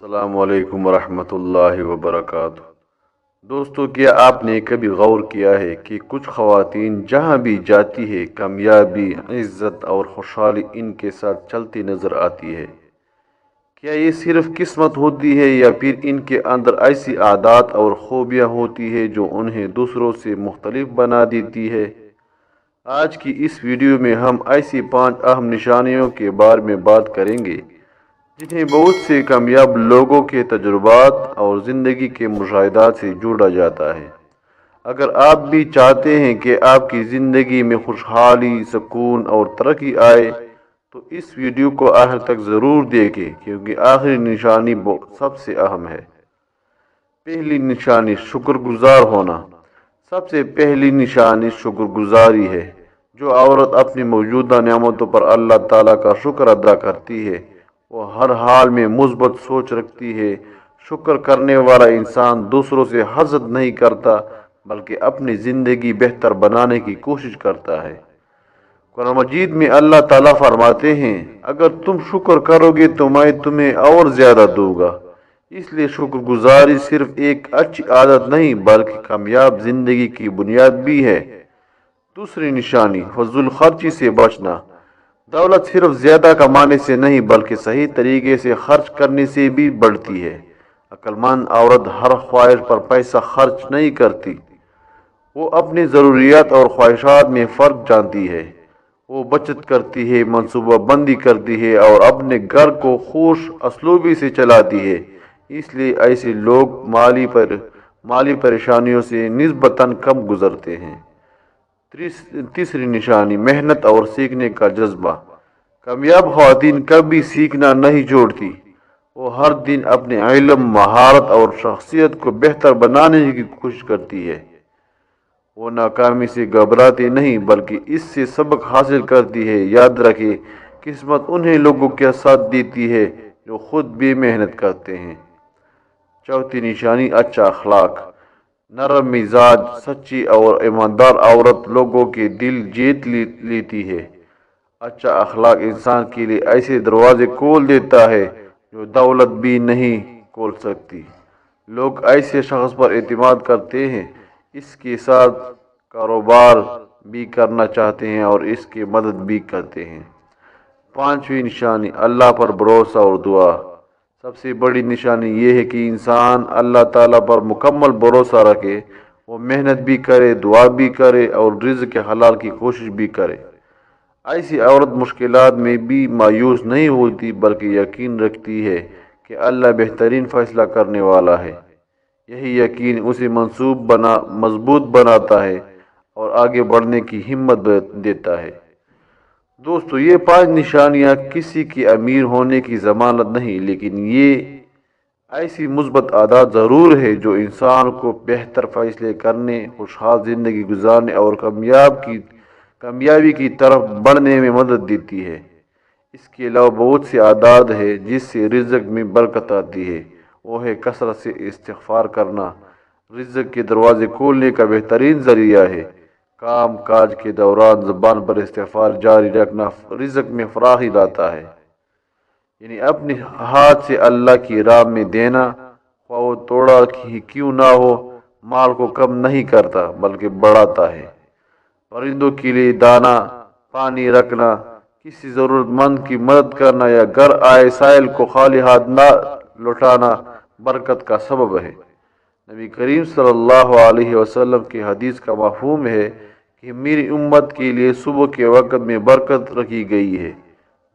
السلام علیکم ورحمۃ اللہ وبرکاتہ۔ دوستو، کیا آپ نے کبھی غور کیا ہے کہ کچھ خواتین جہاں بھی جاتی ہے کامیابی، عزت اور خوشحالی ان کے ساتھ چلتی نظر آتی ہے؟ کیا یہ صرف قسمت ہوتی ہے یا پھر ان کے اندر ایسی عادات اور خوبیاں ہوتی ہے جو انہیں دوسروں سے مختلف بنا دیتی ہے؟ آج کی اس ویڈیو میں ہم ایسی 5 اہم نشانیوں کے بارے میں بات کریں گے جنہیں بہت سے کامیاب لوگوں کے تجربات اور زندگی کے مشاہدات سے جوڑا جاتا ہے۔ اگر آپ بھی چاہتے ہیں کہ آپ کی زندگی میں خوشحالی، سکون اور ترقی آئے تو اس ویڈیو کو آخر تک ضرور دیکھیں، کیونکہ آخری نشانی سب سے اہم ہے۔ پہلی نشانی، شکر گزار ہونا۔ سب سے پہلی نشانی شکر گزاری ہے۔ جو عورت اپنی موجودہ نعمتوں پر اللہ تعالیٰ کا شکر ادا کرتی ہے وہ ہر حال میں مثبت سوچ رکھتی ہے۔ شکر کرنے والا انسان دوسروں سے حسد نہیں کرتا بلکہ اپنی زندگی بہتر بنانے کی کوشش کرتا ہے۔ قرآن مجید میں اللہ تعالیٰ فرماتے ہیں، اگر تم شکر کرو گے تو میں تمہیں اور زیادہ دوں گا۔ اس لیے شکر گزاری صرف ایک اچھی عادت نہیں بلکہ کامیاب زندگی کی بنیاد بھی ہے۔ دوسری نشانی، فضول خرچی سے بچنا۔ دولت صرف زیادہ کمانے سے نہیں بلکہ صحیح طریقے سے خرچ کرنے سے بھی بڑھتی ہے۔ عقل مند عورت ہر خواہش پر پیسہ خرچ نہیں کرتی، وہ اپنی ضروریات اور خواہشات میں فرق جانتی ہے۔ وہ بچت کرتی ہے، منصوبہ بندی کرتی ہے اور اپنے گھر کو خوش اسلوبی سے چلاتی ہے۔ اس لیے ایسے لوگ مالی پریشانیوں سے نسبتاً کم گزرتے ہیں۔ تیسری نشانی، محنت اور سیکھنے کا جذبہ۔ کامیاب خواتین کبھی سیکھنا نہیں چھوڑتی، وہ ہر دن اپنے علم، مہارت اور شخصیت کو بہتر بنانے کی کوشش کرتی ہے۔ وہ ناکامی سے گھبراتی نہیں بلکہ اس سے سبق حاصل کرتی ہے۔ یاد رکھیں، قسمت انہیں لوگوں کے ساتھ دیتی ہے جو خود بھی محنت کرتے ہیں۔ چوتھی نشانی، اچھا اخلاق۔ نرم مزاج، سچی اور ایماندار عورت لوگوں کے دل جیت لیتی ہے۔ اچھا اخلاق انسان کے لیے ایسے دروازے کھول دیتا ہے جو دولت بھی نہیں کھول سکتی۔ لوگ ایسے شخص پر اعتماد کرتے ہیں، اس کے ساتھ کاروبار بھی کرنا چاہتے ہیں اور اس کی مدد بھی کرتے ہیں۔ پانچویں نشانی، اللہ پر بھروسہ اور دعا۔ سب سے بڑی نشانی یہ ہے کہ انسان اللہ تعالیٰ پر مکمل بھروسہ رکھے، وہ محنت بھی کرے، دعا بھی کرے اور رزق کے حلال کی کوشش بھی کرے۔ ایسی عورت مشکلات میں بھی مایوس نہیں ہوتی بلکہ یقین رکھتی ہے کہ اللہ بہترین فیصلہ کرنے والا ہے۔ یہی یقین اسے مضبوط بناتا ہے اور آگے بڑھنے کی ہمت دیتا ہے۔ دوستو، یہ 5 نشانیاں کسی کے امیر ہونے کی ضمانت نہیں، لیکن یہ ایسی مثبت عادات ضرور ہے جو انسان کو بہتر فیصلے کرنے، خوشحال زندگی گزارنے اور کامیابی کی طرف بڑھنے میں مدد دیتی ہے۔ اس کے علاوہ بہت سی عادات ہیں جس سے رزق میں برکت آتی ہے۔ وہ ہے کثرت سے استغفار کرنا، رزق کے دروازے کھولنے کا بہترین ذریعہ ہے۔ کام کاج کے دوران زبان پر استغفار جاری رکھنا رزق میں فراخی لاتا ہے۔ یعنی اپنے ہاتھ سے اللہ کی راہ میں دینا، خواہ وہ توڑا ہی کیوں نہ ہو، مال کو کم نہیں کرتا بلکہ بڑھاتا ہے۔ پرندوں کے لیے دانا پانی رکھنا، کسی ضرورت مند کی مدد کرنا یا گھر آئے سائل کو خالی ہاتھ نہ لوٹانا برکت کا سبب ہے۔ نبی کریم صلی اللہ علیہ وسلم کی حدیث کا مفہوم ہے کہ میری امت کے لیے صبح کے وقت میں برکت رکھی گئی ہے۔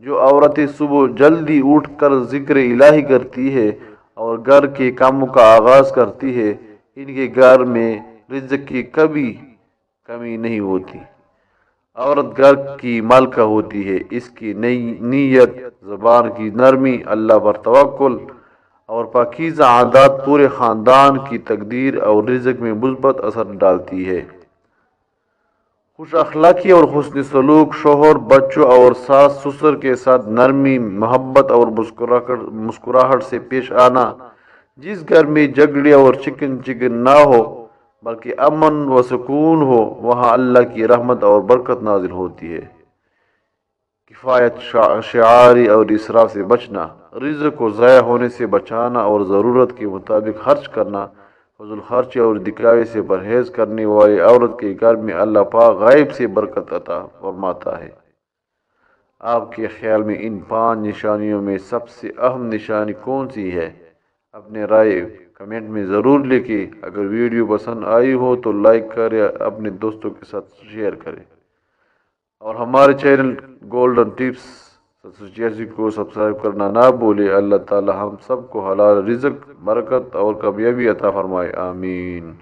جو عورتیں صبح جلدی اٹھ کر ذکر الہی کرتی ہے اور گھر کے کاموں کا آغاز کرتی ہے، ان کے گھر میں رزق کی کبھی کمی نہیں ہوتی۔ عورت گھر کی مالکہ ہوتی ہے، اس کی نیت، زبان کی نرمی، اللہ پر توکل اور پاکیزہ عادات پورے خاندان کی تقدیر اور رزق میں مثبت اثر ڈالتی ہے۔ خوش اخلاقی اور حسن سلوک، شوہر، بچوں اور ساس سسر کے ساتھ نرمی، محبت اور مسکراہٹ سے پیش آنا۔ جس گھر میں جھگڑے اور چکن نہ ہو بلکہ امن و سکون ہو، وہاں اللہ کی رحمت اور برکت نازل ہوتی ہے۔ کفایت شعاری اور اسراف سے بچنا، رزق کو ضائع ہونے سے بچانا اور ضرورت کے مطابق خرچ کرنا، فضول خرچ اور دکھاوے سے پرہیز کرنے والی عورت کے گھر میں اللہ پاک غائب سے برکت عطا فرماتا ہے۔ آپ کے خیال میں ان 5 نشانیوں میں سب سے اہم نشانی کون سی ہے؟ اپنے رائے کمنٹ میں ضرور لکھیں۔ اگر ویڈیو پسند آئی ہو تو لائک کریں، اپنے دوستوں کے ساتھ شیئر کریں اور ہمارے چینل گولڈن ٹپس جیسی کو سبسکرائب کرنا نہ بھولے۔ اللہ تعالی ہم سب کو حلال رزق، برکت اور کامیابی عطا فرمائے، آمین۔